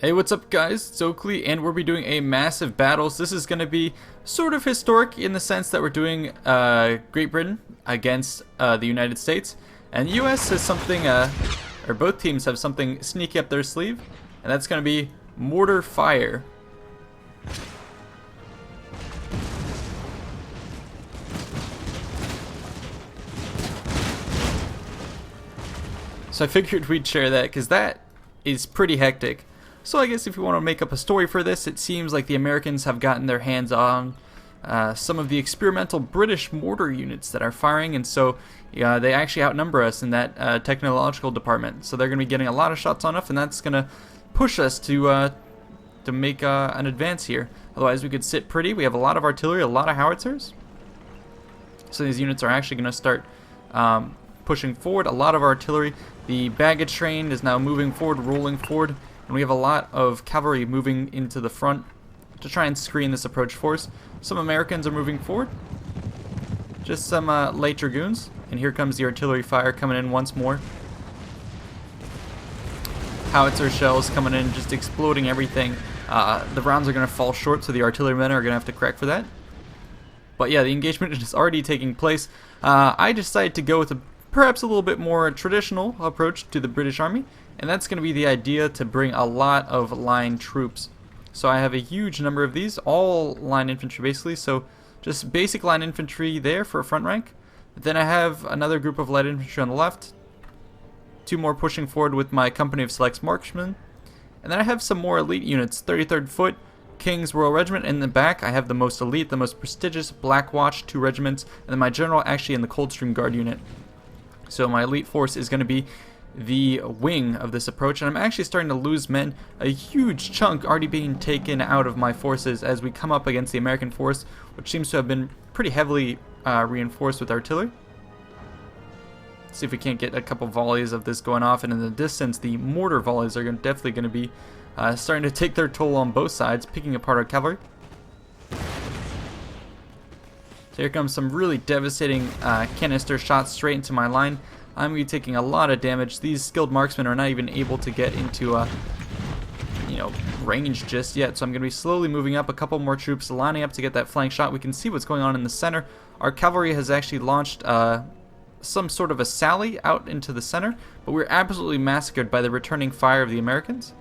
Hey, what's up guys, it's Oakley, and we'll be doing a massive battles. This is going to be sort of historic in the sense that we're doing Great Britain against the United States. And the US has something, or both teams have something sneaky up their sleeve, and that's going to be mortar fire. So I figured we'd share that because that is pretty hectic. So I guess if you want to make up a story for this, it seems like the Americans have gotten their hands on some of the experimental British mortar units that are firing, and so they actually outnumber us in that technological department. So they're going to be getting a lot of shots on us, and that's going to push us to make an advance here. Otherwise, we could sit pretty. We have a lot of artillery, a lot of howitzers. So these units are actually going to start pushing forward. A lot of artillery. The baggage train is now moving forward, rolling forward. And we have a lot of cavalry moving into the front to try and screen this approach force. Some Americans are moving forward. Just some light dragoons. And here comes the artillery fire coming in once more. Howitzer shells coming in, just exploding everything. The rounds are going to fall short, so the artillerymen are going to have to correct for that. But yeah, the engagement is already taking place. I decided to go with perhaps a little bit more traditional approach to the British Army. And that's going to be the idea, to bring a lot of line troops. So I have a huge number of these, all line infantry basically, so just basic line infantry there for a front rank. Then I have another group of light infantry on the left, two more pushing forward with my company of select marksmen, and then I have some more elite units, 33rd Foot, King's Royal Regiment. In the back I have the most elite, the most prestigious Black Watch, 2 regiments, and then my general actually in the Coldstream Guard unit. So my elite force is going to be the wing of this approach, and I'm actually starting to lose men. A huge chunk already being taken out of my forces as we come up against the American force, which seems to have been pretty heavily reinforced with artillery. Let's see if we can't get a couple volleys of this going off, and in the distance the mortar volleys are definitely going to be starting to take their toll on both sides, picking apart our cavalry. So here comes some really devastating canister shots straight into my line. I'm going to be taking a lot of damage. These skilled marksmen are not even able to get into range just yet, so I'm going to be slowly moving up. A couple more troops lining up to get that flank shot. We can see what's going on in the center. Our cavalry has actually launched some sort of a sally out into the center, but we're absolutely massacred by the returning fire of the Americans.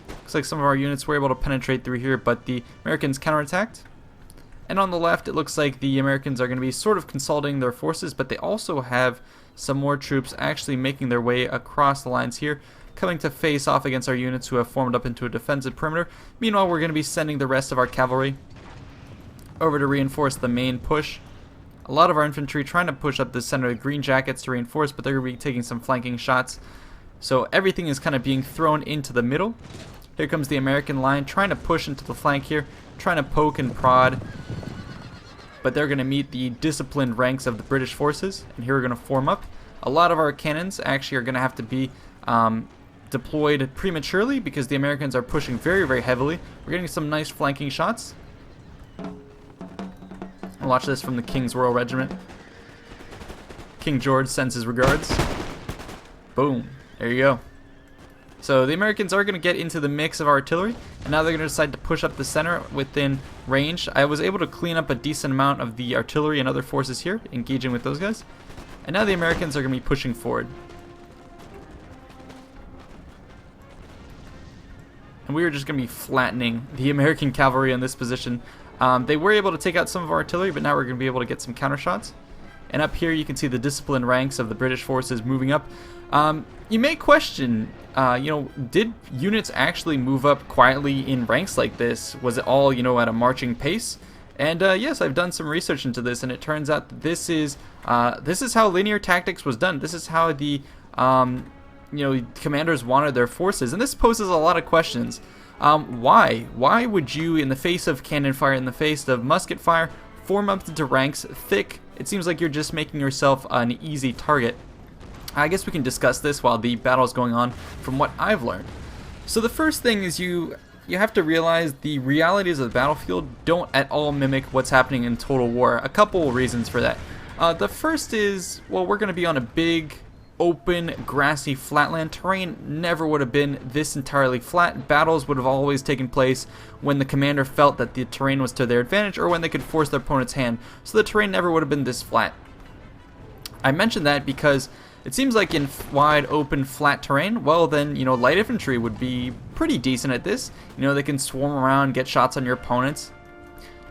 Looks like some of our units were able to penetrate through here, but the Americans counterattacked. And on the left, it looks like the Americans are going to be sort of consolidating their forces, but they also have some more troops actually making their way across the lines here, coming to face off against our units who have formed up into a defensive perimeter. Meanwhile, we're going to be sending the rest of our cavalry over to reinforce the main push. A lot of our infantry trying to push up the center of the green jackets to reinforce, but they're going to be taking some flanking shots. So everything is kind of being thrown into the middle. Here comes the American line trying to push into the flank here, trying to poke and prod, but they're going to meet the disciplined ranks of the British forces, and here we're going to form up. A lot of our cannons actually are going to have to be deployed prematurely because the Americans are pushing very, very heavily. We're getting some nice flanking shots. Watch this from the King's Royal Regiment. King George sends his regards. Boom. There you go. So the Americans are going to get into the mix of artillery, and now they're going to decide to push up the center within range. I was able to clean up a decent amount of the artillery and other forces here, engaging with those guys. And now the Americans are going to be pushing forward. And we are just going to be flattening the American cavalry in this position. They were able to take out some of our artillery, but now we're going to be able to get some counter shots. And up here you can see the disciplined ranks of the British forces moving up. You may question, did units actually move up quietly in ranks like this? Was it all, at a marching pace? And yes, I've done some research into this, and it turns out that this is how linear tactics was done. This is how the commanders wanted their forces, and this poses a lot of questions. Why? Why would you, in the face of cannon fire, in the face of musket fire, form up into ranks thick? It seems like you're just making yourself an easy target. I guess we can discuss this while the battle is going on from what I've learned. So the first thing is you have to realize the realities of the battlefield don't at all mimic what's happening in Total War. A couple reasons for that. The first is, well, we're going to be on a big open, grassy, flatland. Terrain never would have been this entirely flat. Battles would have always taken place when the commander felt that the terrain was to their advantage or when they could force their opponent's hand. So the terrain never would have been this flat. I mentioned that because it seems like in wide open flat terrain, well then, light infantry would be pretty decent at this. They can swarm around, get shots on your opponents.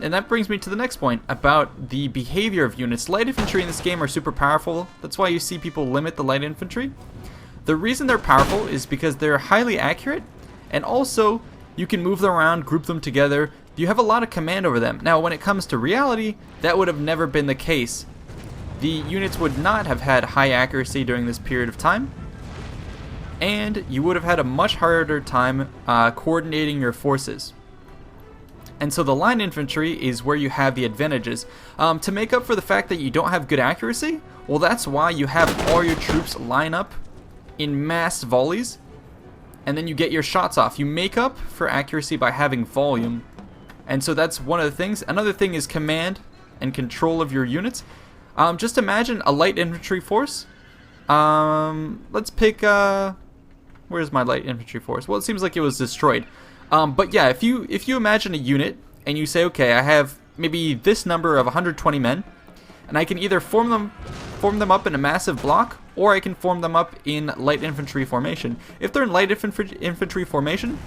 And that brings me to the next point about the behavior of units. Light infantry in this game are super powerful. That's why you see people limit the light infantry. The reason they're powerful is because they're highly accurate, and also you can move them around, group them together. You have a lot of command over them. Now when it comes to reality, that would have never been the case. The units would not have had high accuracy during this period of time, and you would have had a much harder time coordinating your forces. And so the line infantry is where you have the advantages. To make up for the fact that you don't have good accuracy, well, that's why you have all your troops line up in mass volleys, and then you get your shots off. You make up for accuracy by having volume. And so that's one of the things. Another thing is command and control of your units. Just imagine a light infantry force. Let's pick, where's my light infantry force? Well, it seems like it was destroyed. But yeah, if you imagine a unit and you say, okay, I have maybe this number of 120 men, and I can either form them up in a massive block, or I can form them up in light infantry formation. If they're in light infantry formation,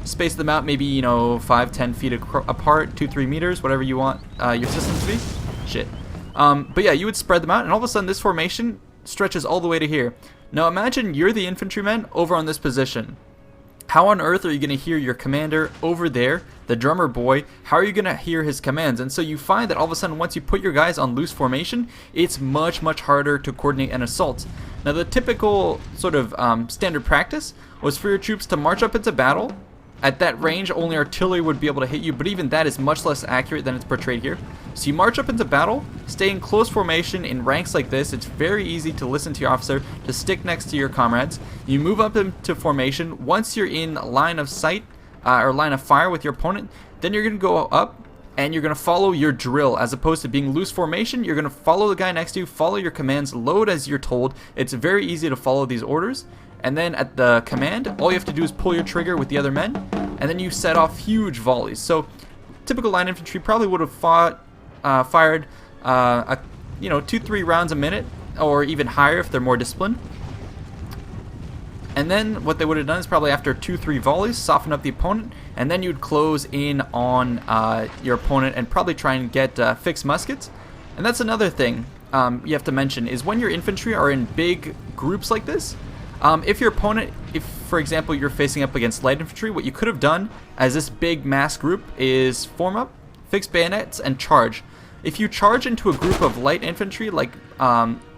space them out maybe 5-10 feet apart, 2-3 meters, whatever you want your system to be. Shit. But yeah, you would spread them out, and all of a sudden this formation stretches all the way to here. Now imagine you're the infantryman over on this position. How on earth are you going to hear your commander over there, the drummer boy? How are you going to hear his commands? And so you find that all of a sudden once you put your guys on loose formation, it's much harder to coordinate an assault. Now the typical sort of standard practice was for your troops to march up into battle. At that range, only artillery would be able to hit you, but even that is much less accurate than it's portrayed here. So you march up into battle, stay in close formation in ranks like this. It's very easy to listen to your officer, to stick next to your comrades. You move up into formation. Once you're in line of sight, or line of fire with your opponent, then you're going to go up and you're going to follow your drill. As opposed to being loose formation, you're going to follow the guy next to you, follow your commands, load as you're told. It's very easy to follow these orders. And then at the command, all you have to do is pull your trigger with the other men, and then you set off huge volleys. So typical line infantry probably would have fired 2-3 rounds a minute, or even higher if they're more disciplined. And then what they would have done is probably after 2-3 volleys, soften up the opponent, and then you'd close in on your opponent and probably try and get fixed muskets. And that's another thing you have to mention, is when your infantry are in big groups like this, if your opponent, for example you're facing up against light infantry, what you could have done as this big mass group is form up, fix bayonets, and charge. If you charge into a group of light infantry like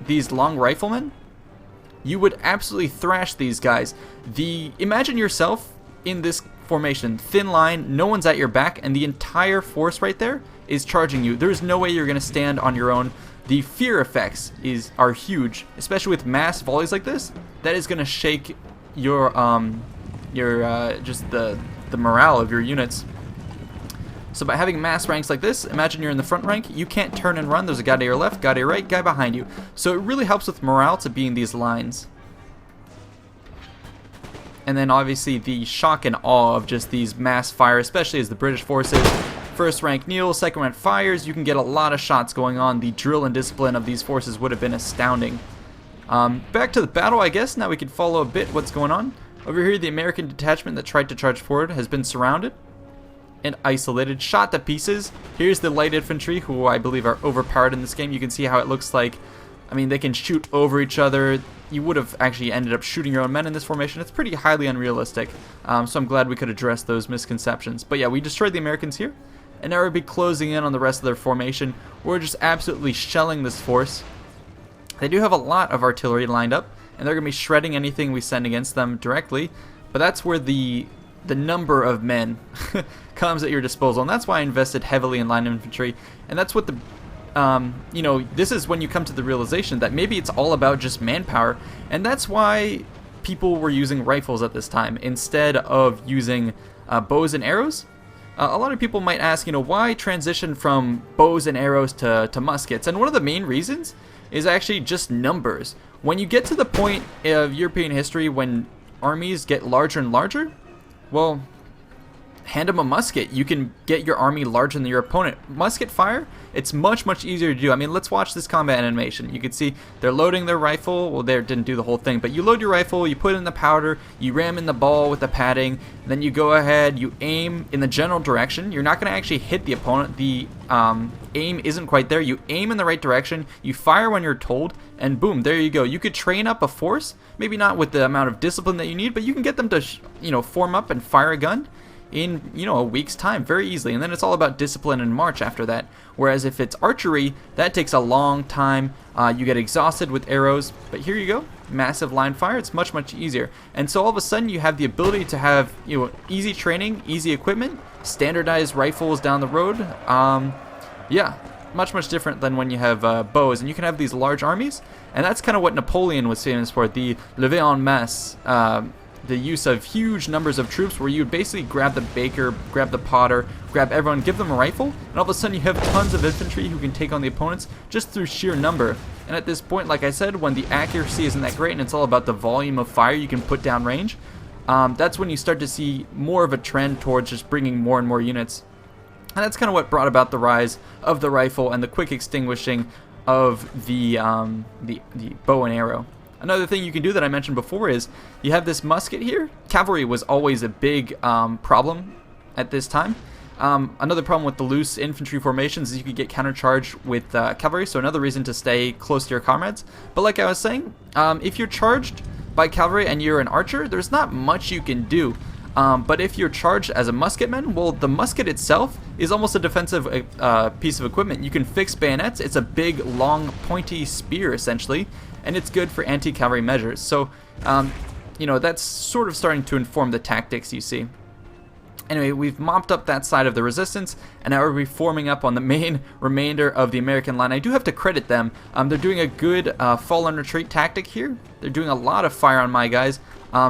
these long riflemen, you would absolutely thrash these guys. Imagine yourself in this formation, thin line, no one's at your back, and the entire force right there is charging you. There's no way you're going to stand on your own. The fear effects are huge, especially with mass volleys like this. That is going to shake your just the morale of your units. So by having mass ranks like this, imagine you're in the front rank, you can't turn and run. There's a guy to your left, guy to your right, guy behind you. So it really helps with morale to be in these lines. And then obviously the shock and awe of just these mass fire, especially as the British forces first rank kneels, second rank fires, you can get a lot of shots going on. The drill and discipline of these forces would have been astounding. Back to the battle, I guess. Now we can follow a bit what's going on. Over here, the American detachment that tried to charge forward has been surrounded and isolated, shot to pieces. Here's the light infantry, who I believe are overpowered in this game. You can see how it looks like, I mean, they can shoot over each other. You would have actually ended up shooting your own men in this formation. It's pretty highly unrealistic. So I'm glad we could address those misconceptions. But yeah, we destroyed the Americans here. And now we'll be closing in on the rest of their formation. We're just absolutely shelling this force. They do have a lot of artillery lined up, and they're going to be shredding anything we send against them directly. But that's where the number of men comes at your disposal, and that's why I invested heavily in line infantry. And that's what this is when you come to the realization that maybe it's all about just manpower, and that's why people were using rifles at this time instead of using bows and arrows. A lot of people might ask, why transition from bows and arrows to muskets? And one of the main reasons is actually just numbers. When you get to the point of European history when armies get larger and larger, well, hand them a musket. You can get your army larger than your opponent. Musket fire, it's much easier to do. I mean, let's watch this combat animation. You can see they're loading their rifle. Well, they didn't do the whole thing, but you load your rifle, you put in the powder, you ram in the ball with the padding, then you go ahead, you aim in the general direction. You're not going to actually hit the opponent. The aim isn't quite there. You aim in the right direction, you fire when you're told, and boom, there you go. You could train up a force, maybe not with the amount of discipline that you need, but you can get them to form up and fire a gun in a week's time very easily, and then it's all about discipline and march after that. Whereas if it's archery, that takes a long time. You get exhausted with arrows, but here you go, massive line fire. It's much easier, and so all of a sudden you have the ability to have easy training, easy equipment, standardized rifles down the road. Yeah, much different than when you have bows, and you can have these large armies, and that's kind of what Napoleon was famous for, the levée en masse. The use of huge numbers of troops, where you would basically grab the baker, grab the potter, grab everyone, give them a rifle, and all of a sudden you have tons of infantry who can take on the opponents just through sheer number. And at this point, like I said, when the accuracy isn't that great and it's all about the volume of fire you can put down range, that's when you start to see more of a trend towards just bringing more and more units. And that's kind of what brought about the rise of the rifle and the quick extinguishing of the bow and arrow. Another thing you can do that I mentioned before is you have this musket here. Cavalry was always a big problem at this time. Another problem with the loose infantry formations is you could get countercharged with cavalry, so another reason to stay close to your comrades. But like I was saying, if you're charged by cavalry and you're an archer, there's not much you can do. But if you're charged as a musketman, well, the musket itself is almost a defensive piece of equipment. You can fix bayonets. It's a big, long, pointy spear, essentially, and it's good for anti-cavalry measures. So, that's sort of starting to inform the tactics you see. Anyway, we've mopped up that side of the resistance, and now we're reforming up on the main remainder of the American line. I do have to credit them. They're doing a good fall and retreat tactic here. They're doing a lot of fire on my guys.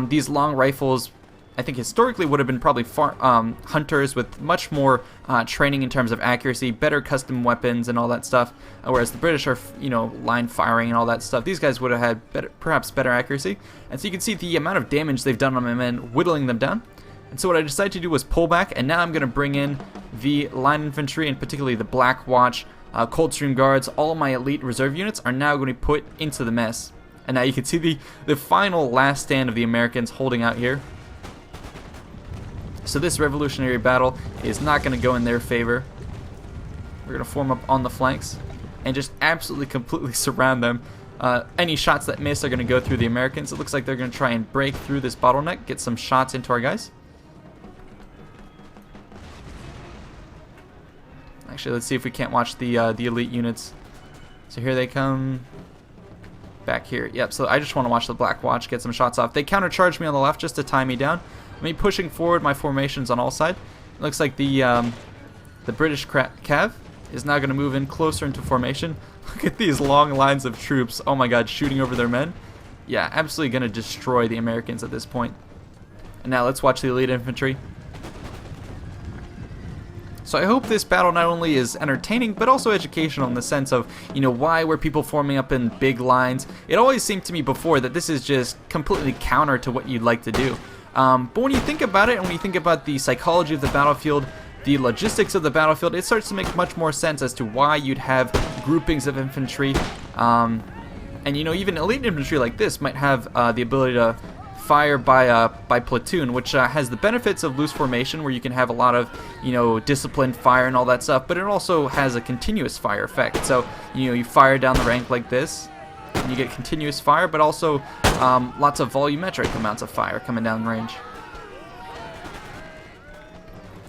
These long rifles, I think historically would have been probably hunters with much more training in terms of accuracy, better custom weapons and all that stuff, whereas the British are, line firing and all that stuff. These guys would have had perhaps better accuracy, and so you can see the amount of damage they've done on my men, whittling them down. And so what I decided to do was pull back, and now I'm going to bring in the line infantry, and particularly the Black Watch, Coldstream Guards. All my elite reserve units are now going to be put into the mess. And now you can see the final last stand of the Americans holding out here. So this revolutionary battle is not going to go in their favor. We're going to form up on the flanks and just absolutely completely surround them. Any shots that miss are going to go through the Americans. It looks like they're going to try and break through this bottleneck, get some shots into our guys. Actually, let's see if we can't watch the elite units. So here they come. Back here. Yep, so I just want to watch the Black Watch get some shots off. They countercharged me on the left just to tie me down. Me pushing forward my formations on all sides. It looks like the British Cav is now going to move in closer into formation. Look at these long lines of troops. Oh my god, shooting over their men. Yeah, absolutely going to destroy the Americans at this point. And now let's watch the elite infantry. So I hope this battle not only is entertaining, but also educational in the sense of, why were people forming up in big lines? It always seemed to me before that this is just completely counter to what you'd like to do. But when you think about it, and when you think about the psychology of the battlefield, the logistics of the battlefield, it starts to make much more sense as to why you'd have groupings of infantry. And even elite infantry like this might have the ability to fire by platoon, which has the benefits of loose formation, where you can have a lot of disciplined fire and all that stuff, but it also has a continuous fire effect. So you fire down the rank like this, and you get continuous fire, but also lots of volumetric amounts of fire coming down range.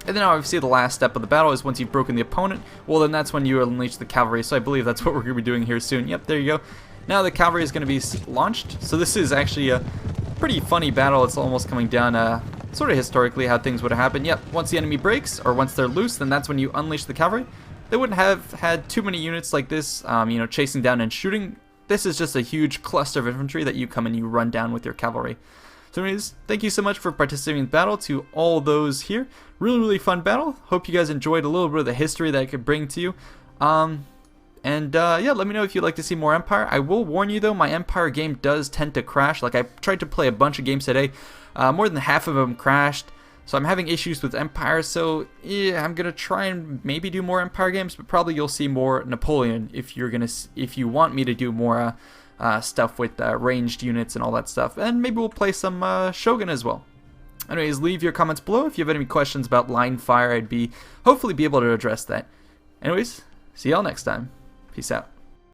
And then obviously the last step of the battle is once you've broken the opponent, well then that's when you unleash the cavalry. So I believe that's what we're going to be doing here soon. Yep, there you go. Now the cavalry is going to be launched. So this is actually a pretty funny battle. It's almost coming down sort of historically how things would have happened. Yep, once the enemy breaks, or once they're loose, then that's when you unleash the cavalry. They wouldn't have had too many units like this, chasing down and shooting. This is just a huge cluster of infantry that you come and you run down with your cavalry. So anyways, thank you so much for participating in the battle to all those here. Really fun battle. Hope you guys enjoyed a little bit of the history that I could bring to you. And yeah, let me know if you'd like to see more Empire. I will warn you though, my Empire game does tend to crash. Like I tried to play a bunch of games today, more than half of them crashed. So I'm having issues with Empire. So yeah, I'm gonna try and maybe do more Empire games, but probably you'll see more Napoleon if you want me to do more stuff with ranged units and all that stuff. And maybe we'll play some Shogun as well. Anyways, leave your comments below if you have any questions about line fire. I'd hopefully be able to address that. Anyways, see y'all next time. Peace out.